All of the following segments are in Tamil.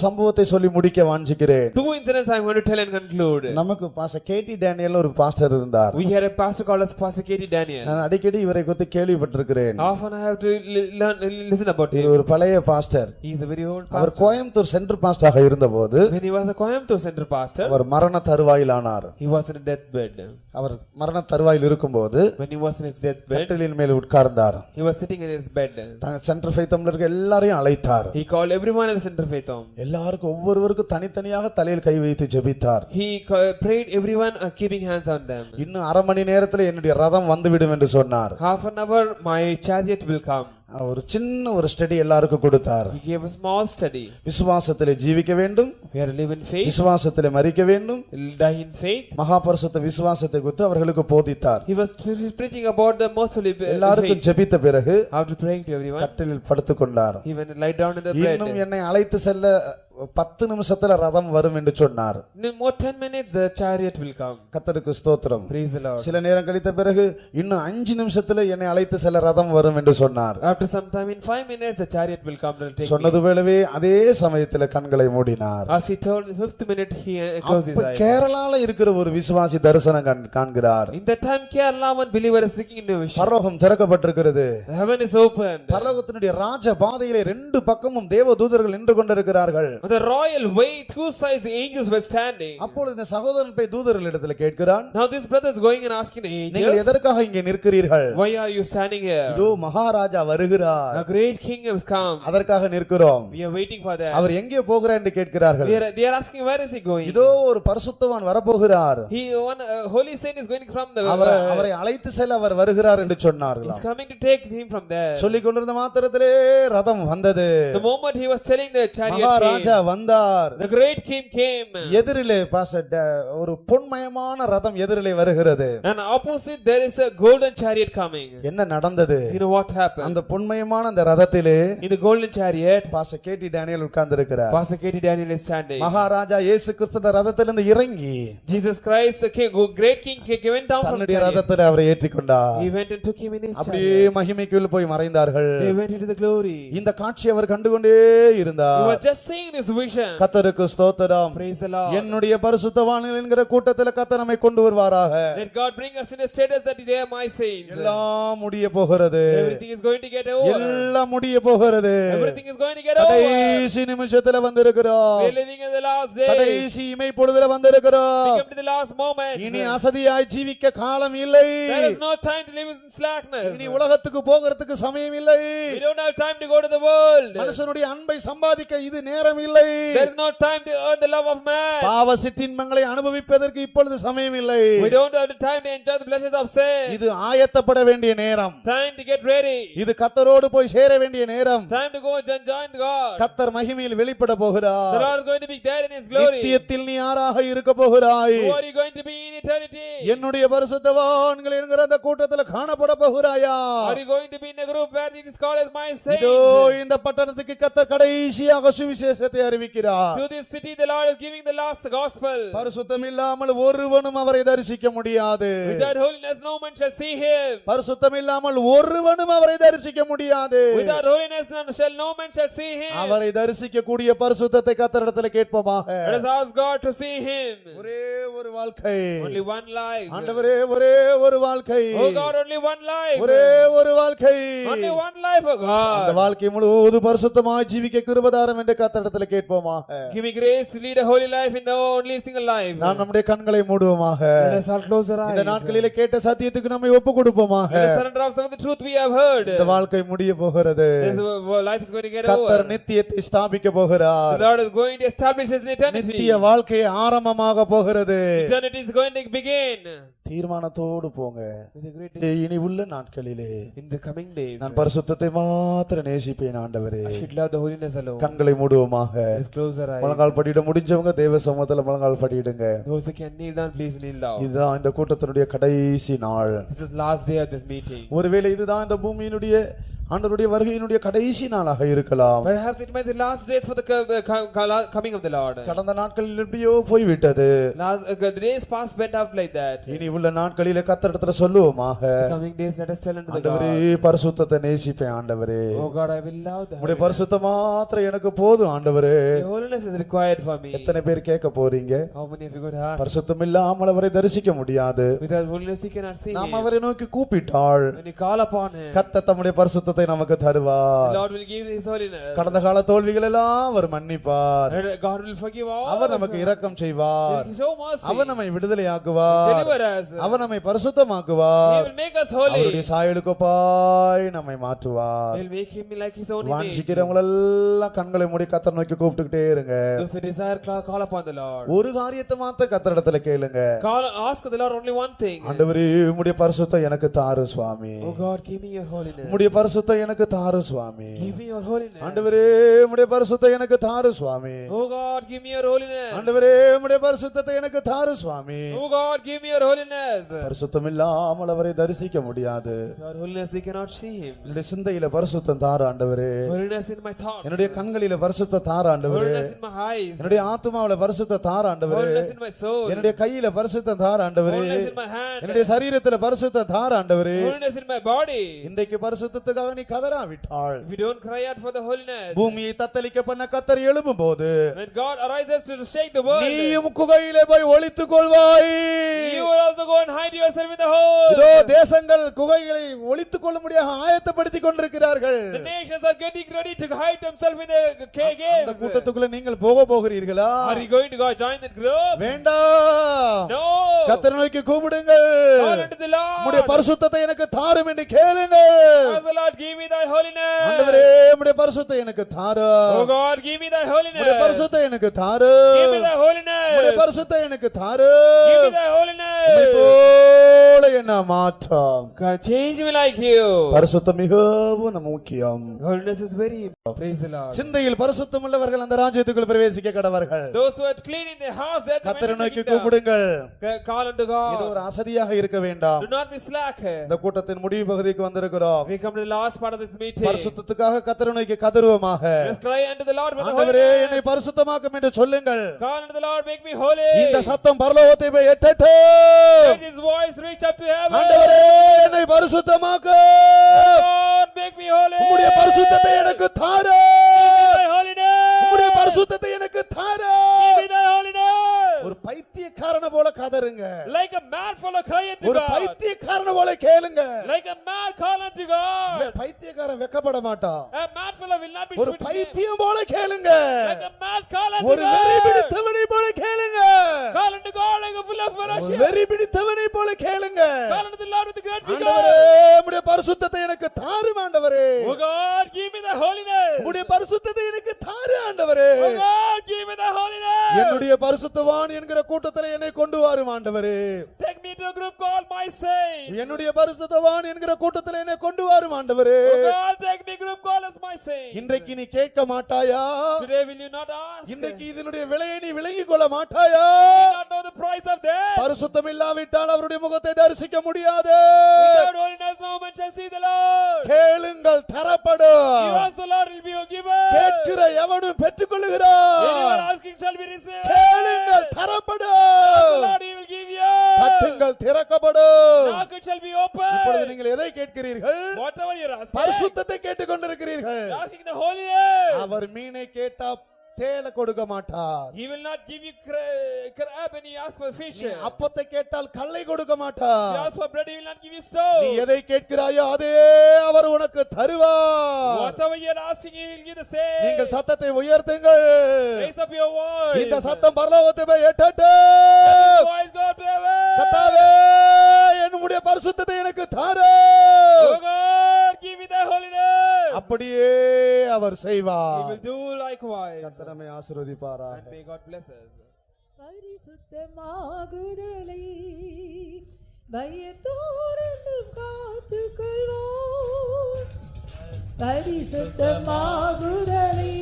சம்பவத்தை சொல்லி முடிக்க வாஞ்சிக்கிறேன். 2 incidents I am going to tell and conclude. நமக்கு பாஸ்டர் கேடி டேனியல் ஒரு பாஸ்டர் இருந்தார். We had a pastor called as Pastor K.T. Daniel. நான் அடிக்கடி இவரை குறித்து கேள்விப்பட்டிருக்கிறேன். Often I have to listen about him. ஒரு பழைய pastor. He is a very old அவர் pastor. கோயம்புத்தூர் சென்டர் பாஸ்டராக இருந்தபோது When he was a Coimbatore center pastor, அவர் மரண தருவாயிலானார். he was in a deathbed. அவர் மரண தருவாயில் இருக்கும்போது When he was in his deathbed, கட்டிலின் மேல் உட்கார்ந்தார். he was sitting in his bed. Centre faith ஹோம்ல இருக்க எல்லாரையும் அழைத்தார். He called everyone in the center faith home. எல்லாருக்கும் ஒவ்வொருவருக்கும் தனித்தனியாக தலையில் கை வைத்து ஜெபித்தார். He prayed everyone keeping hands on them. இன்னும் அரை மணி நேரத்தில் என்னுடைய ரதம் வந்துவிடும் என்று சொன்னார். Half an hour my chariot will come. ஒரு சின்ன ஒரு ஸ்டடி எல்லாருக்கும் கொடுத்தார். He gave a small study. விசுவாசத்திலே ஜீவிக்க வேண்டும், We are to live in faith, விசுவாசத்திலே மரிக்க வேண்டும், die in faith. மகா பரிசுத்த விசுவாசத்தை குறித்து அவர்களுக்கு போதித்தார். He was preaching about the most holy எல்லாருக்கும் faith. ஜெபித்த பிறகு After praying to everyone, கட்டிலில் படுத்துக் கொண்டார். he went and lied down in the bed. இன்னும் என்னை அழைத்து செல்ல 10 நிமிஷத்துல ரதம் வரும் என்று சொன்னார். In more 10 minutes the chariot will come. கர்த்தருக்கு ஸ்தோத்திரம். Praise the Lord. சில நேரம் கழித்த பிறகு இன்னும் 5 நிமிஷத்துல என்னை அழைத்து செல்ல ரதம் வரும் என்று சொன்னார். After some time, in 5 minutes the chariot will come to take சொன்னது me. போலவே அதே சமயத்துல கண்களை மூடினார். As he told, in 5th minute he closed his eyes. கேரளால இருக்கிற ஒரு விசுவாசி தரிசனம் காண்கிறார். In that time Kerala one believer is looking into vision. பரலோகம் திறக்கப்பட்டிருக்கிறது. The heaven is opened. பரலோகத்தினுடைய ராஜ பாதையிலே 2 பக்கமும் தேவ தூதர்கள் நின்று கொண்டிருக்கிறார்கள். On the royal way, 2 sides the angels were standing. அப்பொழுது இந்த சகோதரன் போய் தூதர்களிடத்தில் கேட்கிறான். Now this brother is going and asking the நீங்கள் angels, எதற்காக இங்கே நிற்கிறீர்கள்? why are you standing here? இதோ மகாராஜா வருகிறார். A great king has come. அதற்காக நிற்கிறோம். We are waiting for that. அவர் எங்கே போகிறார் என்று கேட்கிறார்கள். They are asking where is he going? இதோ ஒரு பரிசுத்தவான் வரப்போகிறார். He one holy saint is going from the அவரை அழைத்து செல்ல அவர் வருகிறார் என்று சொன்னார்களாம். He's coming to take him from there. சொல்லிக் கொண்டிருந்த மாத்திரத்திலே ரதம் வந்தது. The moment he was telling the chariot Maharaja came, வந்தார். the great king came. எதிரிலே ஒரு பொன்மயமான ரதம் எதிரிலே வருகிறது. And opposite there is a golden chariot coming. என்ன நடந்தது? You know what happened? அந்த பொன்மயமான அந்த ரதத்திலே In the golden chariot, pastor K T Daniel உட்கார்ந்திருக்கிறார். Pastor K.T. Daniel is standing. மகாராஜா இயேசு கிறிஸ்து அந்த ரதத்திலிருந்து இறங்கி Jesus Christ, the king, great king, went down from the தன்னுடைய chariot. ரதத்திலே அவரை ஏற்றிக்கொண்டார். He went and took him in his அப்படியே chariot. மகிமைக்குள் போய் மறைந்தார்கள். They went into the glory. இந்த காட்சி அவர் கண்டுகொண்டே He இருந்தார். was just seeing this vision. கர்த்தருக்கு ஸ்தோத்திரம். Praise the Lord. என்னுடைய பரிசுத்தவான்கள் என்கிற கூட்டத்தில் கர்த்தர் நம்மை கொண்டு வருவாராக. Let God bring us in a status that they are my saints. எல்லாம் முடிய போகிறது. Everything is going to get over. எல்லாம் முடிய போகிறது. Everything is going to get over. கடைசி நிமிஷத்துல வந்திருக்கிறோம். We are living in the last days. கடைசி இமை பொழுதுல வந்திருக்கிறோம். We come to the last moment. இனி அசதியாய் ஜீவிக்க காலம் இல்லை. There is no time to live in slackness. இனி உலகத்துக்கு போகிறதுக்கு சமயம் இல்லை. We don't have time to go to the world. மனுஷனுடைய அன்பை சம்பாதிக்க இது நேரம் இல்லை. There is no time to earn the love of man. பாவ சிற்றின்பங்களை அனுபவிப்பதற்கு இப்பொழுது சமயம் இல்லை. We don't have the time to enjoy the pleasures of sin. இது ஆயத்தப்பட வேண்டிய நேரம். Time to get ready. இது கர்த்தரோடு போய் சேர வேண்டிய நேரம். Time to go and join God. கர்த்தர் மகிமையில் வெளிப்பட போகிறார். The Lord is going to be there in his glory. நித்தியத்தில் நீ யாராக இருக்க போகிறாய்? Who are you going to be in eternity? என்னுடைய பரிசுத்தவான்கள் என்கிற அந்த கூட்டத்தில் காணப்பட போகிறாயா? Are you going to be in a group where it is called as my saints? இதோ இந்த பட்டணத்துக்கு கர்த்தர் கடைசியாக சுவிசேஷத்தை அறிவிக்கிறார். To this city the Lord is giving the last gospel. பரிசுத்தம் இல்லாமல் ஒருவனும் அவரை தரிசிக்க முடியாது. Without holiness no man shall see him. பரிசுத்தம் இல்லாமல் ஒருவனும் அவரை தரிசிக்க முடியாது. Without holiness no man shall see him. அவரை தரிசிக்க கூடிய பரிசுத்தத்தை கர்த்தரிடத்தில் கேட்போமாக. Let us ask God to see him. ஒரே ஒரு வாழ்க்கை. Only one life. ஆண்டவரே ஒரே ஒரு வாழ்க்கை. Oh God, only one life. ஒரே ஒரு வாழ்க்கை. Only one life, oh God. அந்த வாழ்க்கை முழுவதும் பரிசுத்தமாய் ஜீவிக்க கிருபைதாரம் என்று கர்த்தரிடத்தில் கேட்போமாக. Give me grace to lead a holy life in the only single life. நாம் நம்முடைய கண்களை மூடுவோமாக. Let us all close our eyes. இந்த நாட்களிலே கேட்ட சத்தியத்துக்கு நம்மை ஒப்பு கொடுப்போமாக. Let us surrender of some of the truth we have heard. இந்த வாழ்க்கை முடிய போகிறது. This life is going to get over. கர்த்தர் நித்தியத்தை ஸ்தாபிக்க போகிறார். The Lord is going to establish his eternity. நித்திய வாழ்க்கை ஆரம்பமாக போகிறது. Eternity is going to begin. தீர்மானத்தோடு போங்க. With a great இனி உள்ள நாட்களிலே in the coming days. நான் பரிசுத்தத்தை மாத்திரம் நேசிப்பேன் ஆண்டவரே. I should love the holiness alone. கண்களை மூடுவோமாக. Let's close our eyes. முழங்கால் படியிட முடிஞ்சவங்க தேவ சமூகத்துல முழங்கால் படியிடுங்க. Those who can kneel down, please kneel down. இதுதான் இந்த கூட்டத்தினுடைய கடைசி நாள். This is last day of this meeting. ஒருவேளை இதுதான் இந்த பூமியினுடைய ஆண்டவருடைய வருகையினுடைய கடைசி நாளாக இருக்கலாம். Perhaps it might be the last days for the coming of the Lord. கடந்த நாட்களில் எப்படியோ போய்விட்டது. The days past went up like that. இனி உள்ள நாட்களிலே கர்த்தரிடத்தில் சொல்லுவோமாக, The coming days let us tell unto the ஆண்டவரே God. பரிசுத்தத்தை நேசிப்பேன் ஆண்டவரே. Oh God, I will love the உம்முடைய பரிசுத்தம் மாத்திரம் எனக்கு போதும் ஆண்டவரே. Your holiness is required for me. எத்தனை பேர் கேட்க போறீங்க? How many of you going to ask? பரிசுத்தம் இல்லாமல் அவரை தரிசிக்க முடியாது. Without holiness you cannot see நாம் him. அவரை நோக்கி கூப்பிட்டால் When you call upon him, கர்த்தர் தம்முடைய பரிசுத்தத்தை நமக்கு the தருவார். Lord will give his holiness. கடந்த கால தோல்விகள் எல்லாம் அவர் மன்னிப்பார். And God will forgive all. அவர் நமக்கு இரக்கம் செய்வார். He will show mercy. அவர் நம்மை விடுதலையாக்குவார். Deliver us. அவர் நம்மை He பரிசுத்தமாக்குவார். will make us holy. அவருடைய சாயலுக்குப்பாய் நம்மை மாற்றுவார். He will make him like his own image. வாஞ்சிக்கிறவங்க எல்லாம் கண்களை மூடி கர்த்தர் நோக்கி கூப்பிட்டுக்கிட்டே இருங்க. Those who desire call upon the Lord. ஒரு காரியத்தை மாத்த கர்த்தரிடத்துல கேளுங்க. Ask the Lord only one thing. ஆண்டவரே உம்முடைய பரிசுத்தம் எனக்கு தாரு சுவாமி. Oh God, give me your holiness. உம்முடைய பரிசுத்தம் எனக்கு தாரு சுவாமி. Give me your holiness. ஆண்டவரே உம்முடைய பரிசுத்தம் எனக்கு தாரு சுவாமி. Oh God, give me your holiness. ஆண்டவரே உம்முடைய பரிசுத்தத்தை எனக்கு தாரு சுவாமி. Oh God, give me your holiness. பரிசுத்தம் இல்லாமல் அவரை தரிசிக்க முடியாது. Your holiness we cannot see him. என்னுடைய சிந்தையில பரிசுத்தம் தாரு ஆண்டவரே. Holiness in my thoughts. என்னுடைய கண்களில பரிசுத்தம் தாரு ஆண்டவரே. Holiness in my eyes. என்னுடைய ஆத்துமாவில பரிசுத்தம் தாரு ஆண்டவரே. Holiness in my soul. என்னுடைய கையில பரிசுத்தம் தாரு ஆண்டவரே. Holiness in my hand. என்னுடைய சரீரத்துல பரிசுத்தம் தாரு ஆண்டவரே. Holiness in my body. இன்றைக்கு பரிசுத்தத்துக்காக நீ கதறாவிட்டால், If you don't cry out for the holiness, பூமியை தத்தளிக்க பண்ண கர்த்தர் எழும்பும்போது when God arises to shake the world, நீயும் குகையிலே போய் ஒளித்துக் கொள்வாய். you will also go and hide yourself in the hole. இதோ தேசங்கள் குகைகளை ஒளித்துக் கொள்ள முடியாத ஆயத்தப்படுத்திக் கொண்டிருக்கிறார்கள். The nations are getting ready to hide themselves in the அந்த caves. கூட்டத்துக்குள்ள நீங்கள் போக போகிறீர்களா? Are you going to go join that group? வேண்டாம். No. கர்த்தரை நோக்கி கூப்பிடுங்கள். Call unto the Lord. உம்முடைய பரிசுத்தத்தை எனக்கு தாரும் என்று கேளுங்கள். Ask the Lord, give me thy holiness. ஆண்டவரே உம்முடைய பரிசுத்தத்தை எனக்கு தாரும். Oh God, give me thy holiness. உம்முடைய பரிசுத்தத்தை எனக்கு Give me தாரும். thy holiness. உம்முடைய பரிசுத்தத்தை எனக்கு Give me தாரும். thy உம்மை holiness. போல என்ன மாற்றம். God, change me like you. பரிசுத்தம் மிகவும் முக்கியம். Holiness is very important. Praise the Lord. சிந்தையில் பரிசுத்தம் உள்ளவர்கள் அந்த ராஜ்யத்துக்குள் பிரவேசிக்க கடவர்கள். Those who are clean in their house, that கர்த்தரை நோக்கி கூப்பிடுங்கள். call unto இது God. ஒரு அசதியாக இருக்க வேண்டாம். Do not be slack. இந்த கூட்டத்தின் முடிவு பகுதிக்கு வந்திருக்கிறோம். We come to the last part of this meeting. பரிசுத்தத்துக்காக கர்த்தரை நோக்கி கதறுவோமாக. Let's cry unto the Lord for the ஆண்டவரே என்னை holiness. பரிசுத்தமாக்கும் என்று சொல்லுங்கள். Call unto the Lord, make me holy. இந்த சத்தம் பரலோகத்தை போய் எட்டட்டும். Let his voice reach up to heaven. ஆண்டவரே என்னை பரிசுத்தமாக்கு. Lord, make me holy. உம்முடைய பரிசுத்தத்தை எனக்கு தாரு. Give me thy holiness. உம்முடைய பரிசுத்தத்தை எனக்கு தாரு. Give me thy holiness. ஒரு பைத்தியக்காரன போல கதறுங்க. Like a man full of cry unto ஒரு God. பைத்தியக்காரன போல கேளுங்க. Like a man call unto God. பைத்தியக்காரன் வெக்கப்பட மாட்டான். A man full of will not be ஒரு ashamed. பைத்தியம் போல கேளுங்க. Like a man call unto ஒரு வெறி God. பிடித்தவனை போல கேளுங்க. Call unto God like a full of ஒரு fellowship. வெறி பிடித்தவனை போல கேளுங்க. Call unto the Lord with a great vigor. ஆண்டவரே உம்முடைய பரிசுத்தத்தை எனக்கு தாரும் ஆண்டவரே. Oh God, give me the holiness. உம்முடைய பரிசுத்தத்தை எனக்கு தாரு ஆண்டவரே. Oh God, give me the holiness. என்னுடைய பரிசுத்தவான் என்கிற கூட்டத்திலே என்னை கொண்டு வாரும் ஆண்டவரே. Take me to a group called my saint. என்னுடைய பரிசுத்தவான் என்கிற கூட்டத்திலே என்னை கொண்டு வாரும் ஆண்டவரே. Oh God, take me group called as my saint. இன்றைக்கு நீ கேட்க மாட்டாயா? Today will you not ask? இன்றைக்கு இதனுடைய விலையை நீ விலகிக் கொள்ள மாட்டாயா? You do not know the price of death. பரிசுத்தம் இல்லாவிட்டால் அவருடைய முகத்தை தரிசிக்க முடியாது. Without holiness no man shall see the Lord. கேளுங்கள் தரப்படும். You ask the Lord will be given. கேட்கிற எவனும் பெற்றுக்கொள்ளுகிறான். Anyone asking shall be received. கேளுங்கள் தரப்படும். The Lord he will give you. தட்டுங்கள் திறக்கப்படும். Knock it shall be இப்பொழுது open. நீங்கள் எதை கேட்கிறீர்கள்? Whatever you are asking. பரிசுத்தத்தை கேட்டுக்கொண்டிருக்கிறீர்கள். You are asking the holiness. அவர் மீனை கேட்டா தேள கொடுக்க மாட்டார். He will not give you crab when you ask for fish. நீ அப்பத்தை கேட்டால் கல்லை கொடுக்க If you மாட்டார். ask for bread, he will not give you நீ stone. எதை கேட்கிறாயோ அதே அவர் உனக்கு தருவார். Whatever you are asking, he will give the நீங்கள் same. சத்தத்தை உயர்த்துங்கள். Raise up your voice. இந்த சத்தம் பரலோகத்தை போய் Let எட்டட்டும். his voice go up to heaven. கர்த்தாவே என்னுடைய பரிசுத்தத்தை எனக்கு தாரு. Oh God, give me thy holiness. அப்படியே அவர் He செய்வார். will do likewise. கர்த்தர் நம்மை ஆசீர்வதிப்பாராக. And may God bless us. பரிசுத்தமாகுதலை பயத்தோடு காத்துக்கொள்வோம். பரிசுத்தமாகுதலை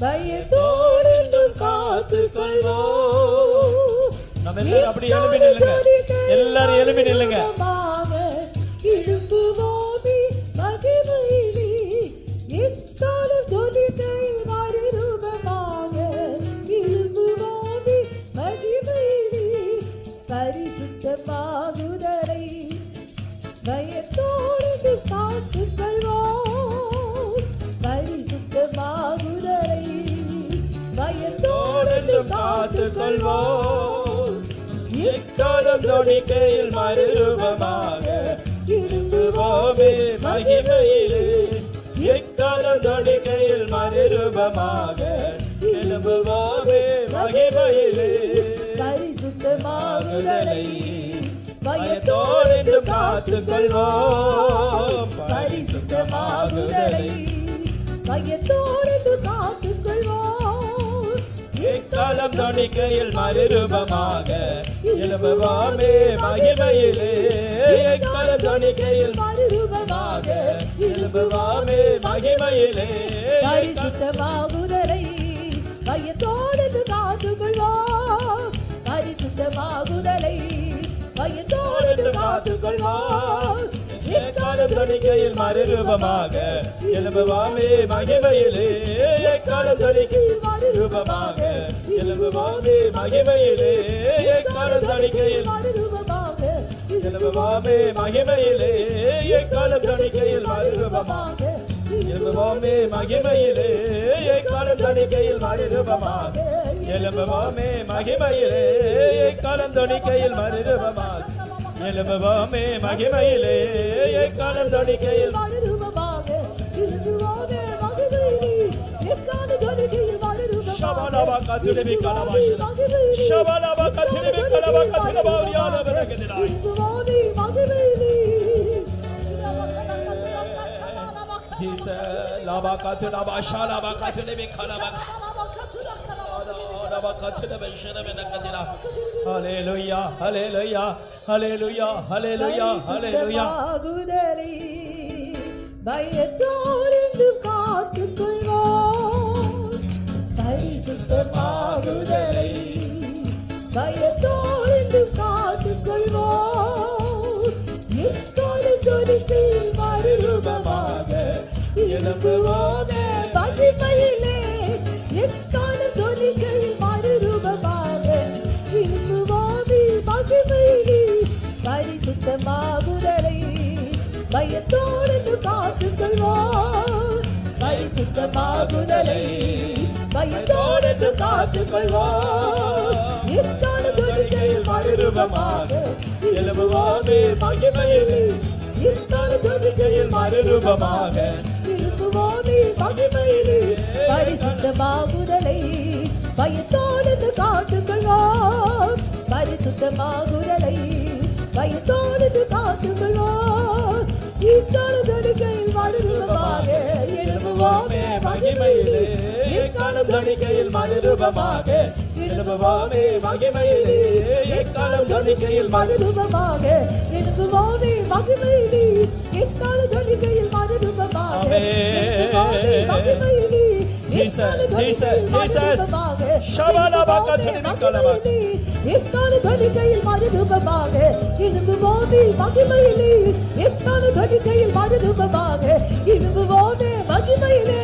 பயத்தோடு காத்துக்கொள்வோம். நம்ம எல்லாரும் அப்படி எழும்பி நில்லுங்க. எல்லாரும் எழும்பி நில்லுங்க. எழும்புவோமே மகிமை பயத்தோடு காத்துக் கொள்வோம் எக்காலம் தொனிக்கையில் மறுரூபமாக எழும்புவோமே மகிமையிலே எக்காலம் தொனிக்கையில் மறுரூபமாக எழும்புவோமே மகிமையிலே பரிசுத்தமாகுதலை பயத்தோடு காத்துக் கொள்வோம் பரிசுத்தமாகுதலை பயத்தோடு காத்துக்கொள்வோம் எக்காலம் தொனிக்கையில் மறுரூபமாக எழும்புவோமே மகிமையிலே எக்காலம் தொனிக்கையில் மறுரூபமாக எழும்புவோமே மகிமையிலே பரிசுத்தமாகுதலை பயத்தோடு காத்துக்கொள்வோம் பரிசுத்தமாகுதலை பயத்தோடு காத்துக்கொள்வோம் எக்காலம் தொனிக்கையில் மறுரூபமாக எழும்புவோமே மகிமையிலே எக்காலம் தொனிக்கையில் மறுரூபமாக எழும்புவோமே மகிமையிலே எக்காலம் தொனிக்கையில் மறுரூபமாக எழும்புவோமே மகிமையிலே எக்காலம் தொனிக்கையில் மறுரூபமாக எழும்புவோமே மகிமையிலே எக்காலம் தொனிக்கையில் மறுரூபமாக எழும்புவோமே மகிமையிலே எக்காலம் தொனிக்கையில் மறுரூபமாக எழும்புவோமே மகிமையிலே எக்காலம் தொனிக்கையில் மறுரூபமாக எழும்புவோமே மகிமையிலே எக்காலம் தொனிக்கையில் மறுரூபமாக ஷபலபா கதுலபி கலவாஷ ஷபலபா கதுலபி கலவா கதுலபாரியால வரகதிராய் எழும்புவோமே மகிமையிலே ஜீசஸ் லபா கதுலபா ஷலபா கதுலபி கலவா ஹalleluya ஹalleluya ஹalleluya ஹalleluya ஹalleluya பரிசுத்தமாகுதலை பயத்தோடு காத்துக்கொள்வோம் பரிசுத்தமாகுதலை பயத்தோடு காத்துக்கொள்வோம் எக்காலம் தொனிக்கையில் மறுரூபமாக எழும்புவோமே மகிமையிலே எக்காலம் தொனிக்கையில் மறுரூபமாக எழும்புவோமே மகிமையிலே பரிசுத்தமாகுதலை பயத்தோடு காத்துக்கொள்வோம் பரிசுத்தமாகுதலை பயத்தோடு காத்துக்கொள்வோம் எக்காலம் தொனிக்கையில் மறுரூபமாக எழும்புவோமே மகிமையிலே எக்காலம் தொனிக்கையில் மறுரூபமாக எழும்புவோமே மகிமையிலே பரிசுத்தமாகுதலை பயத்தோடு காத்துக்கொள்வோம் பரிசுத்தமாகுதலை பயத்தோடு காத்துக்கொள்வோம் எக்காலம் தொனிக்கையில் மறுரூபமாக எழும்புவோமே மகிமையிலே எக்காலம் தொனிக்கையில் மறுரூபமாக எழும்புவோமே மகிமையிலே எக்காலம் தொனிக்கையில் மறுரூபமாக எழும்புவோமே மகிமையிலே எக்காலம் தொனிக்கையில் மறுரூபமாக மகிமையிலே ஜீசஸ் ஜீசஸ் ஜீசஸ் ஷபலபா கதுலபி கலவா எக்காலம் தொனிக்கையில் மறுரூபமாக எழும்புவோமே மகிமையிலே எக்காலம் தொனிக்கையில் மறுரூபமாக எழும்புவோமே மகிமையிலே